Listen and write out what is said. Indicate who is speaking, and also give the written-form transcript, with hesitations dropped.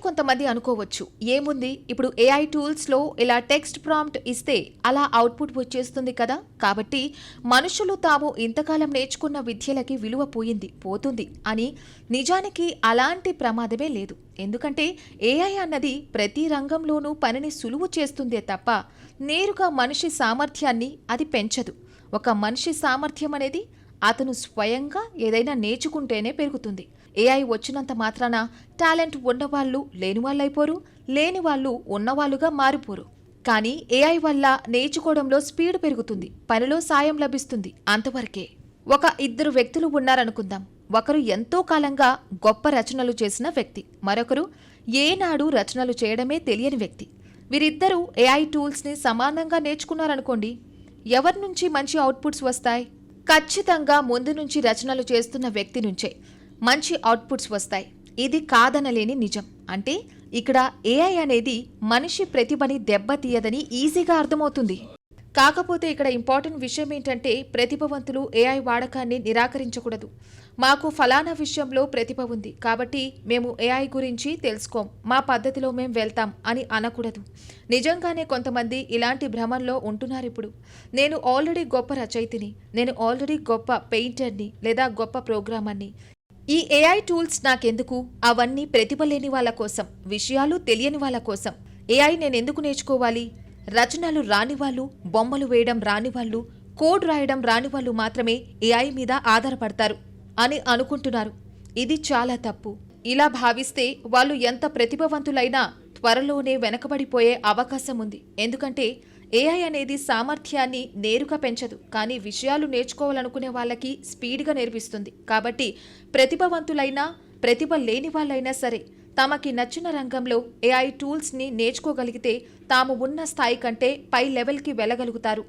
Speaker 1: కొంతమంది అనుకోవచ్చు, ఏముంది ఇప్పుడు ఏఐ టూల్స్లో ఇలా టెక్స్ట్ ప్రాంప్ట్ ఇస్తే అలా అవుట్పుట్ వచ్చేస్తుంది కదా, కాబట్టి మనుషులు తాము ఇంతకాలం నేర్చుకున్న విద్యలకి విలువ పోతుంది అని. నిజానికి అలాంటి ప్రమాదమే లేదు. ఎందుకంటే ఏఐ అన్నది ప్రతి రంగంలోనూ పనిని సులువు చేస్తుందే తప్ప నేరుగా మనిషి సామర్థ్యాన్ని అది పెంచదు. ఒక మనిషి సామర్థ్యం అనేది అతను స్వయంగా ఏదైనా నేర్చుకుంటేనే పెరుగుతుంది. ఏఐ వచ్చినంత మాత్రాన టాలెంట్ ఉన్నవాళ్లు లేనివాళ్ళైపోరు, లేనివాళ్లు ఉన్నవాళ్లుగా మారిపోరు. కానీ ఏఐ వల్ల నేర్చుకోవడంలో స్పీడ్ పెరుగుతుంది, పనిలో సాయం లభిస్తుంది, అంతవరకే. ఒక ఇద్దరు వ్యక్తులు ఉన్నారనుకుందాం. ఒకరు ఎంతో కాలంగా గొప్ప రచనలు చేసిన వ్యక్తి, మరొకరు ఏనాడు రచనలు చేయడమే తెలియని వ్యక్తి. వీరిద్దరూ ఏఐ టూల్స్ని సమానంగా నేర్చుకున్నారనుకోండి, ఎవరి నుంచి మంచి అవుట్పుట్స్ వస్తాయి? ఖచ్చితంగా ముందు నుంచి రచనలు చేస్తున్న వ్యక్తి నుంచే మంచి అవుట్పుట్స్ వస్తాయి. ఇది కాదనలేని నిజం. అంటే ఇక్కడ ఏఐ అనేది మనిషి ప్రతిభని దెబ్బతీయదని ఈజీగా అర్థమవుతుంది. కాకపోతే ఇక్కడ ఇంపార్టెంట్ విషయం ఏంటంటే, ప్రతిభవంతులు ఏఐ వాడకాన్ని నిరాకరించకూడదు. మాకు ఫలానా విషయంలో ప్రతిభ ఉంది కాబట్టి మేము ఏఐ గురించి తెలుసుకోం, మా పద్ధతిలో మేం వెళ్తాం అని అనకూడదు. నిజంగానే కొంతమంది ఇలాంటి భ్రమంలో ఉంటున్నారిప్పుడు. నేను ఆల్రెడీ గొప్ప రచయితని, నేను ఆల్రెడీ గొప్ప పెయింటర్ని లేదా గొప్ప ప్రోగ్రామర్ని, ఈ ఏఐ టూల్స్ నాకెందుకు? అవన్నీ ప్రతిభ లేని వాళ్ళ కోసం, విషయాలు తెలియని వాళ్ళ కోసం. ఏఐ నేనెందుకు నేర్చుకోవాలి? రచనలు రానివాళ్ళు, బొమ్మలు వేయడం రానివాళ్ళు, కోడ్ రాయడం రానివాళ్ళు మాత్రమే ఏఐ మీద ఆధారపడతారు అని అనుకుంటున్నారు. ఇది చాలా తప్పు. ఇలా భావిస్తే వాళ్ళు ఎంత ప్రతిభావంతులైనా త్వరలోనే వెనకబడిపోయే అవకాశం ఉంది. ఎందుకంటే ఏఐ అనేది సామర్థ్యాన్ని నేరుగా పెంచదు, కానీ విషయాలు నేర్చుకోవాలనుకునే వాళ్ళకి స్పీడ్గా నేర్పిస్తుంది. కాబట్టి ప్రతిభావంతులైనా ప్రతిభ లేని వాళ్ళైనా సరే తమకి నచ్చిన రంగంలో ఏఐ టూల్స్ని నేర్చుకోగలిగితే తాము ఉన్న స్థాయి కంటే పై లెవెల్కి వెళ్ళగలుగుతారు.